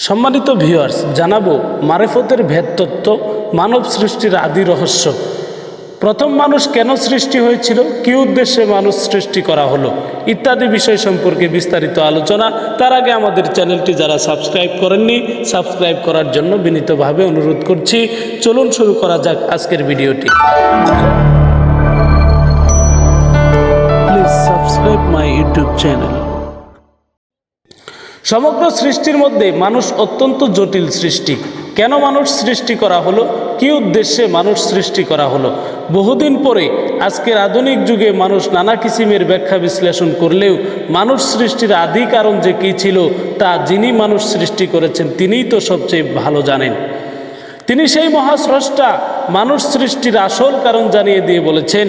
সম্মানিত ভিউয়ার্স, জানাবো মারেফতের ভেদতত্ত্ব, মানব সৃষ্টির আদি রহস্য। প্রথম মানুষ কেন সৃষ্টি হয়েছিল, কী উদ্দেশ্যে মানুষ সৃষ্টি করা হলো, ইত্যাদি বিষয় সম্পর্কে বিস্তারিত আলোচনা। তার আগে আমাদের চ্যানেলটি যারা সাবস্ক্রাইব করেননি, সাবস্ক্রাইব করার জন্য বিনীতভাবে অনুরোধ করছি। চলুন শুরু করা যাক আজকের ভিডিওটি। Please subscribe my YouTube channel. সমগ্র সৃষ্টির মধ্যে মানুষ অত্যন্ত জটিল সৃষ্টি। কেন মানুষ সৃষ্টি করা হলো, কী উদ্দেশ্যে মানুষ সৃষ্টি করা হলো, বহুদিন পরে আজকের আধুনিক যুগে মানুষ নানা কিসিমের ব্যাখ্যা বিশ্লেষণ করলেও মানুষ সৃষ্টির আদি কারণ যে কী ছিল তা যিনি মানুষ সৃষ্টি করেছেন তিনিই তো সবচেয়ে ভালো জানেন। তিনি সেই মহাস্রষ্টা মানুষ সৃষ্টির আসল কারণ জানিয়ে দিয়ে বলেছেন,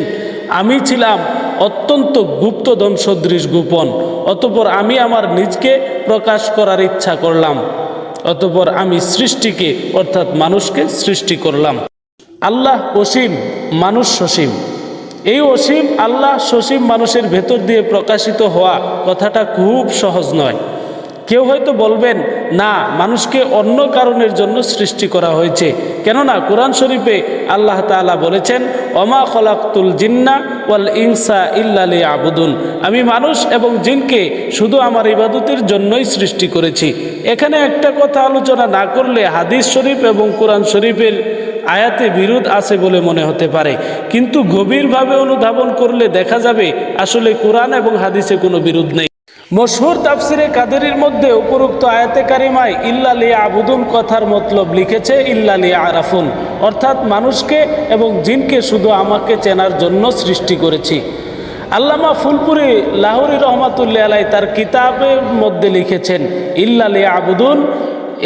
আমি ছিলাম অত্যন্ত গুপ্তধন সদৃশ গোপন, অতঃপর আমি আমার নিজকে প্রকাশ করার ইচ্ছা করলাম, অতঃপর আমি সৃষ্টিকে অর্থাৎ মানুষকে সৃষ্টি করলাম। আল্লাহ অসীম, মানুষ সসীম। এই অসীম আল্লাহ সসীম মানুষের ভেতর দিয়ে প্রকাশিত হওয়া কথাটা খুব সহজ নয়। কেউ হয়তো বলবেন, না, মানুষকে অন্য কারণের জন্য সৃষ্টি করা হয়েছে। কেননা কোরআন শরীফে আল্লাহ তাআলা বলেছেন, ওমা খলাকতুল জিন্না ওয়াল ইনসা ইল্লা লিয়াবুদুন, আমি মানুষ এবং জিনকে শুধু আমার ইবাদতের জন্যই সৃষ্টি করেছি। এখানে একটা কথা আলোচনা না করলে হাদিস শরীফ এবং কোরআন শরীফের আয়াতে বিরোধ আছে বলে মনে হতে পারে, কিন্তু গভীরভাবে অনুধাবন করলে দেখা যাবে আসলে কোরআন এবং হাদিসে কোনো বিরোধ নেই। মশহুর তাফসিরে কাদেরির মধ্যে উপরোক্ত আয়াতে কারিমায় ইল্লা লিয়াবুদুন কথার মতলব লিখেছে ইল্লা লিয়ারাফুন, অর্থাৎ মানুষকে এবং জিনকে শুধু আমাকে চেনার জন্য সৃষ্টি করেছি। আল্লামা ফুলপুরি লাহোরী রহমাতুল্লাহ আলাইহি তার কিতাবের মধ্যে লিখেছেন ইল্লা লিয়াবুদুন,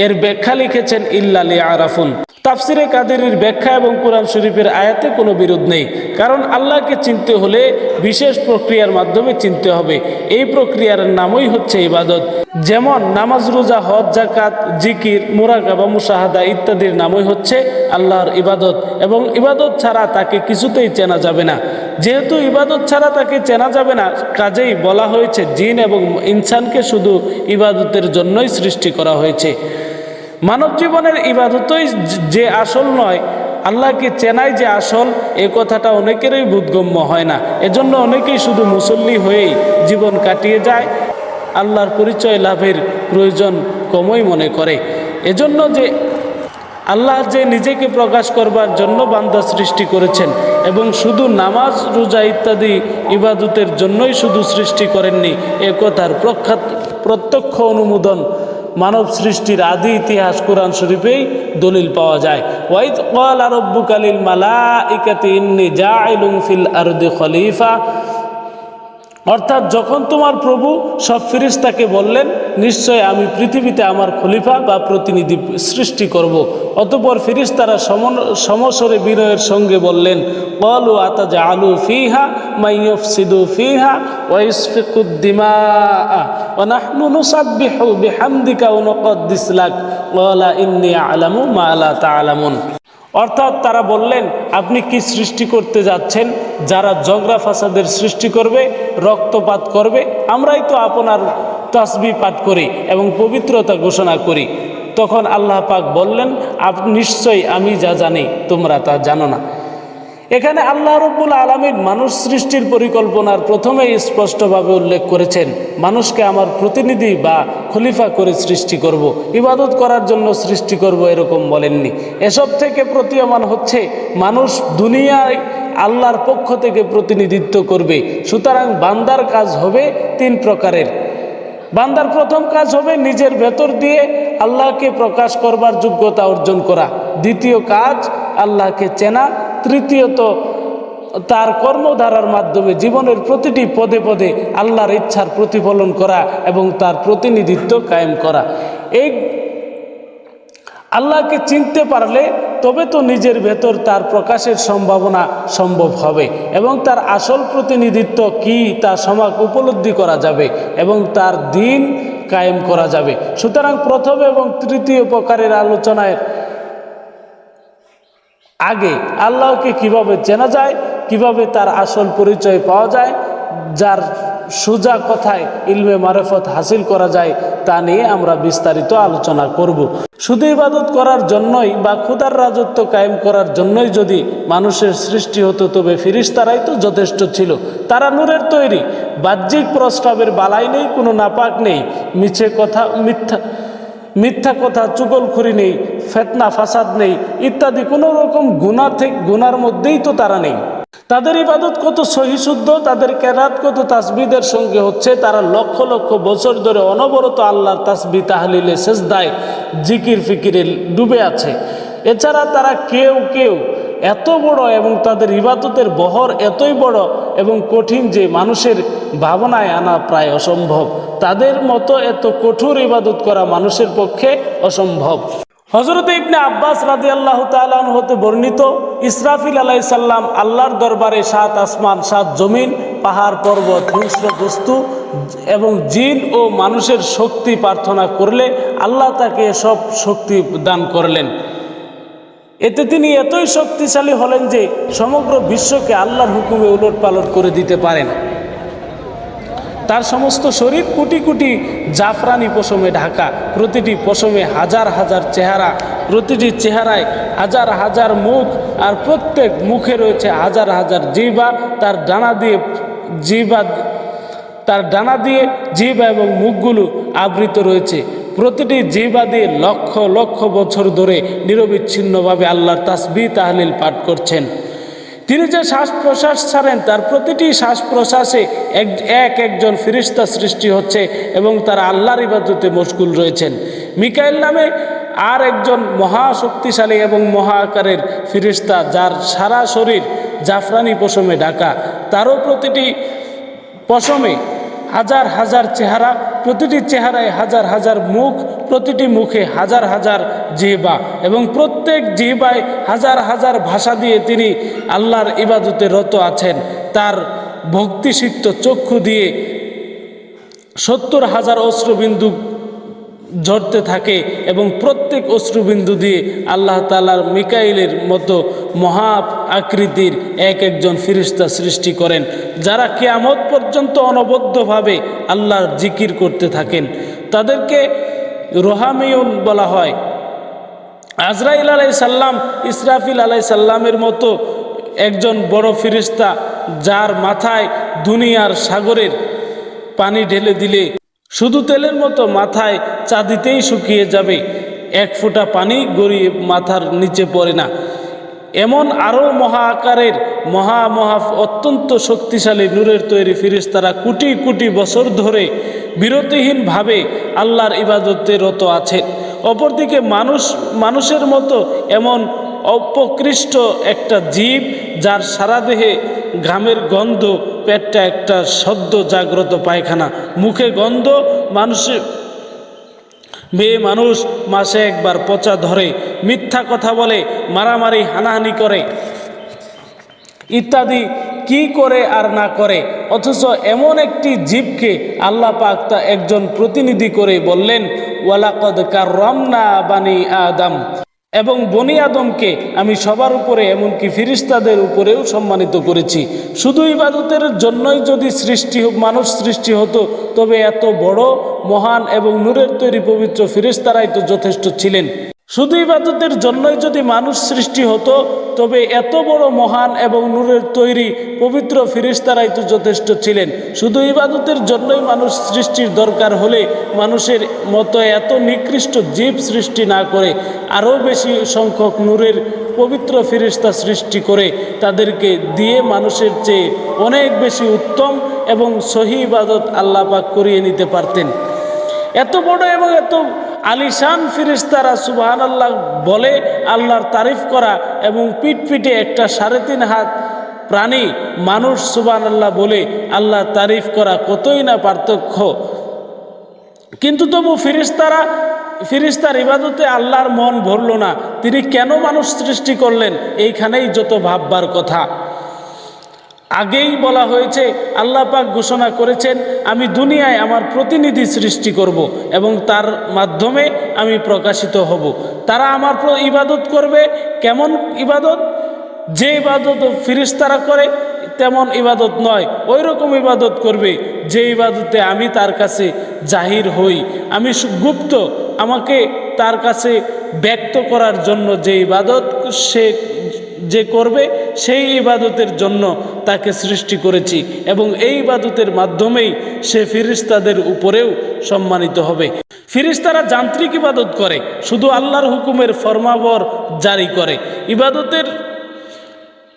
এর ব্যাখ্যা লিখেছেন ইল্লা লিয়ারাফুন। তাফসিরে কাদেরির ব্যাখ্যা এবং কোরআন শরীফের আয়াতে কোনো বিরোধ নেই, কারণ আল্লাহকে চিনতে হলে বিশেষ প্রক্রিয়ার মাধ্যমে চিনতে হবে। এই প্রক্রিয়ার নামই হচ্ছে ইবাদত। যেমন নামাজ, রোজা, হজ, যাকাত, জিকির, মুরাকাবা, মুশাহাদা ইত্যাদির নামই হচ্ছে আল্লাহর ইবাদত, এবং ইবাদত ছাড়া তাকে কিছুতেই চেনা যাবে না। যেহেতু ইবাদত ছাড়া তাকে চেনা যাবে না, কাজেই বলা হয়েছে জিন এবং ইনসানকে শুধু ইবাদতের জন্যই সৃষ্টি করা হয়েছে। মানব জীবনের ইবাদতই যে আসল নয়, আল্লাহকে চেনাই যে আসল, এ কথাটা অনেকেরই বোধগম্য হয় না। এজন্য অনেকেই শুধু মুসল্লি হয়েই জীবন কাটিয়ে যায়, আল্লাহর পরিচয় লাভের প্রয়োজন কমই মনে করে। এজন্য যে আল্লাহ যে নিজেকে প্রকাশ করবার জন্য বান্দা সৃষ্টি করেছেন এবং শুধু নামাজ, রোজা ইত্যাদি ইবাদতের জন্যই শুধু সৃষ্টি করেননি, এ কথার প্রত্যক্ষ অনুমোদন মানব সৃষ্টির আদি ইতিহাস কোরআন শরীফেই দলিল পাওয়া যায়। ওয়াইদ ক্বালা রাব্বুকা লিল মালাইকাতি ইন্নী জাইলুন ফিল আরদি খলিফা, অর্থাৎ যখন তোমার প্রভু সব ফেরেশতাকে বললেন, নিশ্চয় আমি পৃথিবীতে আমার খলিফা বা প্রতিনিধি সৃষ্টি করব। অতঃপর ফেরেশতারা সমস্বরে বিনয়ের সঙ্গে বললেন, ক্বালু আতাজআলু ফিহা মান ইউফসিদু ফিহা ওয়া ইসফিকুদ দিমাআ ওয়া নাহনু নুসাব্বিহু বিহামদিকা ওয়া নুকদ্দিস লাক ক্বালা ইন্নী আ'লামু মা লা তা'লামুন। অর্থাৎ তারা বললেন, আপনি কি সৃষ্টি করতে যাচ্ছেন? যারা ঝগড়া ফাসাদের সৃষ্টি করবে, রক্তপাত করবে। আমরাই তো আপনার তাসবিহ পাঠ করি এবং পবিত্রতা ঘোষণা করি। তখন আল্লাহ পাক বললেন, নিশ্চয়ই আমি যা জানি তোমরা তা জানো না। এখানে আল্লাহ রাব্বুল আলামিন মানুষ সৃষ্টির পরিকল্পনার প্রথমেই স্পষ্টভাবে উল্লেখ করেছেন, মানুষকে আমার প্রতিনিধি বা খলিফা করে সৃষ্টি করব, ইবাদত করার জন্য সৃষ্টি করব, এরকম বলেননি। এসব থেকে প্রতীয়মান হচ্ছে মানুষ দুনিয়ায় আল্লাহর পক্ষ থেকে প্রতিনিধিত্ব করবে। সুতরাং বান্দার কাজ হবে তিন প্রকারের। বান্দার প্রথম কাজ হবে নিজের ভেতর দিয়ে আল্লাহকে প্রকাশ করবার যোগ্যতা অর্জন করা। দ্বিতীয় কাজ আল্লাহকে চেনা। তৃতীয়ত তার কর্মধারার মাধ্যমে জীবনের প্রতিটি পদে পদে আল্লাহর ইচ্ছার প্রতিফলন করা এবং তার প্রতিনিধিত্ব কায়েম করা। এই আল্লাহকে চিনতে পারলে তবে তো নিজের ভেতর তার প্রকাশের সম্ভাবনা সম্ভব হবে এবং তার আসল প্রতিনিধিত্ব কি তা সম্যক উপলব্ধি করা যাবে এবং তার দিন কায়েম করা যাবে। সুতরাং প্রথম এবং তৃতীয় প্রকারের আলোচনায় আগে আল্লাহকে কিভাবে চেনা যায়, কিভাবে তার আসল পরিচয় পাওয়া যায়, যার সোজা কথায় ইলমে মারেফত হাসিল করা যায় তা নিয়ে আমরা বিস্তারিত আলোচনা করব। শুধু ইবাদত করার জন্যই বা খোদার রাজত্ব কায়েম করার জন্যই যদি মানুষের সৃষ্টি হতো তবে ফেরেশতারাই তো যথেষ্ট ছিল। তারা নূরের তৈরি, বাহ্যিক প্রস্রাবের বালাই নেই, কোনো নাপাক নেই, মিথ্যা কথা, চুগলখড়ি নেই, ফিতনা ফাসাদ নেই ইত্যাদি কোনো রকম গুনার মধ্যেই তো তারা নেই। তাদের ইবাদত কত সহিশুদ্ধ, তাদের কেরাত কত তাসবিদের সঙ্গে হচ্ছে। তারা লক্ষ লক্ষ বছর ধরে অনবরত আল্লাহর তাসবি তাহলিলে সেজদায় জিকির ফিকিরে ডুবে আছে। এছাড়া তারা কেউ এত বড় এবং তাদের ইবাদতের বহর এতই বড় এবং কঠিন যে মানুষের ভাবনায় আনা প্রায় অসম্ভব। তাদের মতো এত কঠোর ইবাদত করা মানুষের পক্ষে অসম্ভব। হযরত ইবনে আব্বাস রাদিয়াল্লাহু তাআলা আনহু হতে বর্ণিত, ইসরাফিল আলাইহিস সালাম আল্লাহর দরবারে 7 আসমান 7 জমিন, পাহাড় পর্বত, হিংস্র বস্তু এবং জিন ও মানুষের শক্তি প্রার্থনা করলে আল্লাহ তাকে সব শক্তি দান করলেন। এতে তিনি এতই শক্তিশালী হলেন যে সমগ্র বিশ্বকে আল্লাহর হুকুমে উলটপালট করে দিতে পারেন। তার সমস্ত শরীর কোটি কোটি জাফরানি পশমে ঢাকা, প্রতিটি পশমে হাজার হাজার চেহারা, প্রতিটি চেহারায় হাজার হাজার মুখ, আর প্রত্যেক মুখে রয়েছে হাজার হাজার জিহ্বা। তার ডানা দিয়ে জিহ্বা এবং মুখগুলো আবৃত রয়েছে। প্রতিটি জিহ্বা দিয়ে লক্ষ লক্ষ বছর ধরে নিরবিচ্ছিন্নভাবে আল্লাহর তাসবিহ তাহলিল পাঠ করছেন। তিনি যে শ্বাস প্রশ্বাস ছাড়েন তার প্রতিটি শ্বাস প্রশ্বাসে একজন ফেরেশতা সৃষ্টি হচ্ছে এবং তারা আল্লাহর ইবাদতে মশগুল রয়েছেন। মিকাইল নামে আর একজন মহাশক্তিশালী এবং মহা আকারের ফেরেশতা, যার সারা শরীর জাফরানি পশমে ঢাকা, তারও প্রতিটি পশমে হাজার হাজার চেহারা, প্রতিটি চেহারায় হাজার হাজার মুখ, প্রতিটি মুখে হাজার হাজার জিহ্বা এবং প্রত্যেক জিহ্বায় হাজার হাজার ভাষা দিয়ে তিনি আল্লাহর ইবাদতে রত আছেন। তার ভক্তিসিক্ত চক্ষু দিয়ে 70,000 অশ্রুবিন্দু ঝরতে থাকে এবং প্রত্যেক অশ্রুবিন্দু দিয়ে আল্লাহ তাআলার মিকাইলের মতো মহা আকৃতির একজন ফেরেশতা সৃষ্টি করেন, যারা কিয়ামত পর্যন্ত অনবদ্যভাবে আল্লাহর জিকির করতে থাকেন। তাদেরকে রোহামিউন বলা হয়। আজরাইল আলাইহিস সালাম, ইসরাফিল আলাইহিস সালামের মতো একজন বড় ফেরেশতা, যার মাথায় দুনিয়ার সাগরের পানি ঢেলে দিলে শুধু তেলের মতো মাথায় চাঁদিতেই শুকিয়ে যাবে, এক ফোঁটা পানি গড়িয়ে মাথার নিচে পড়ে না। এমন আরও মহা আকারের মহা অত্যন্ত শক্তিশালী নূরের তৈরি ফেরেশতারা কোটি কোটি বছর ধরে বিরতিহীনভাবে আল্লাহর ইবাদতে রত আছে। অপরদিকে মানুষের মতো এমন অপকৃষ্ট একটা জীব, যার সারা দেহে ঘামের গন্ধ, পেটটা একটা সদ্য জাগ্রত পায়খানা, মুখে গন্ধ, মানুষ মাসে একবার পচা ধরে, মিথ্যা কথা বলে, মারামারি হানাহানি করে ইত্যাদি কি করে আর না করে। অথচ এমন একটি জীবকে আল্লাহ পাক তা একজন প্রতিনিধি করে বললেন, ওয়ালাকাদ কাররামনা বানি আদম, এবং বনি আদমকে আমি সবার উপরে এমনকি ফেরেশতাদের উপরেও সম্মানিত করেছি। শুধু ইবাদতের জন্যই যদি মানুষ সৃষ্টি হতো তবে এত বড় মহান এবং নূরের তৈরি পবিত্র ফেরেশতারাই তো যথেষ্ট ছিলেন। শুধু ইবাদতের জন্যই যদি মানুষ সৃষ্টি হতো তবে এত বড় মহান এবং নূরের তৈরি পবিত্র ফেরেশতারাই তো যথেষ্ট ছিলেন। শুধু ইবাদতের জন্যই মানুষ সৃষ্টির দরকার হলে মানুষের মতো এত নিকৃষ্ট জীব সৃষ্টি না করে আরও বেশি সংখ্যক নূরের পবিত্র ফেরেশতা সৃষ্টি করে তাদেরকে দিয়ে মানুষের চেয়ে অনেক বেশি উত্তম এবং সহি ইবাদত আল্লাহ পাক করিয়ে নিতে পারতেন। এত বড় এবং এত আলিশান ফেরেশতারা সুবহানাল্লাহ বলে আল্লাহর তারিফ করা এবং পিঠে একটা 3.5 হাত প্রাণী মানুষ সুবহানাল্লাহ বলে আল্লাহর তারিফ করা কতই না পার্থক্য। কিন্তু তবু ফেরেশতার ইবাদতে আল্লাহর মন ভরল না। তিনি কেন মানুষ সৃষ্টি করলেন, এইখানেই যত ভাববার কথা। আগেই বলা হয়েছে, আল্লাহ পাক ঘোষণা করেছেন, আমি দুনিয়ায় আমার প্রতিনিধি সৃষ্টি করব এবং তার মাধ্যমে আমি প্রকাশিত হব। তারা আমার ইবাদত করবে। কেমন ইবাদত? যে ইবাদত ফেরেশতারা করে তেমন ইবাদত নয়, ওই রকম ইবাদত করবে যে ইবাদতে আমি তার কাছে জাহির হই, আমি গুপ্ত, আমাকে তার কাছে ব্যক্ত করার জন্য যে ইবাদত সে যে করবে সেই ইবাদতের জন্য তাকে সৃষ্টি করেছি, এবং এই ইবাদতের মাধ্যমেই সে ফিরিস্তাদের উপরেও সম্মানিত হবে। ফিরিস্তারা যান্ত্রিক ইবাদত করে, শুধু আল্লাহর হুকুমের ফরমাবর জারি করে।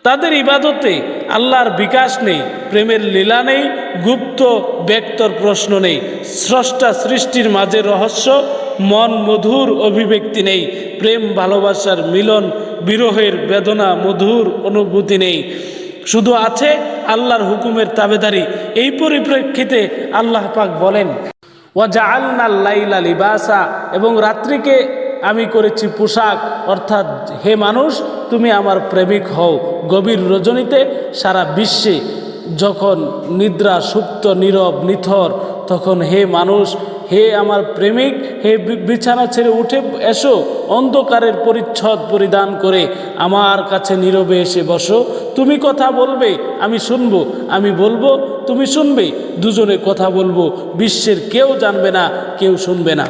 তাদের ইবাদতে আল্লাহর বিকাশ নেই, প্রেমের লীলা নেই, গুপ্ত ব্যক্তর প্রশ্ন নেই, স্রষ্টা সৃষ্টির মাঝে রহস্য, মন মধুর অভিব্যক্তি নেই, প্রেম ভালোবাসার মিলন, বিরহের বেদনা মধুর অনুভূতি নেই, শুধু আছে আল্লাহর হুকুমের তাবেদারি। এই পরিপ্রেক্ষিতে আল্লাহ পাক বলেন, ওয়াজআলনাল লাইলা লিবাসা, এবং রাত্রিকে আমি করেছি পোশাক, অর্থাৎ হে মানুষ তুমি আমার প্রেমিক হও। গভীর রজনীতে সারা বিশ্বে যখন নিদ্রা সুপ্ত নীরব নিথর, তখন হে মানুষ, হে আমার প্রেমিক, হে বিছানা ছেড়ে উঠে এসো, অন্ধকারের পরিচ্ছদ পরিধান করে আমার কাছে নীরবে এসে বসো। তুমি কথা বলবে, আমি শুনবো, আমি বলবো, তুমি শুনবে, দুজনে কথা বলবো, বিশ্বের কেউ জানবে না, কেউ শুনবে না।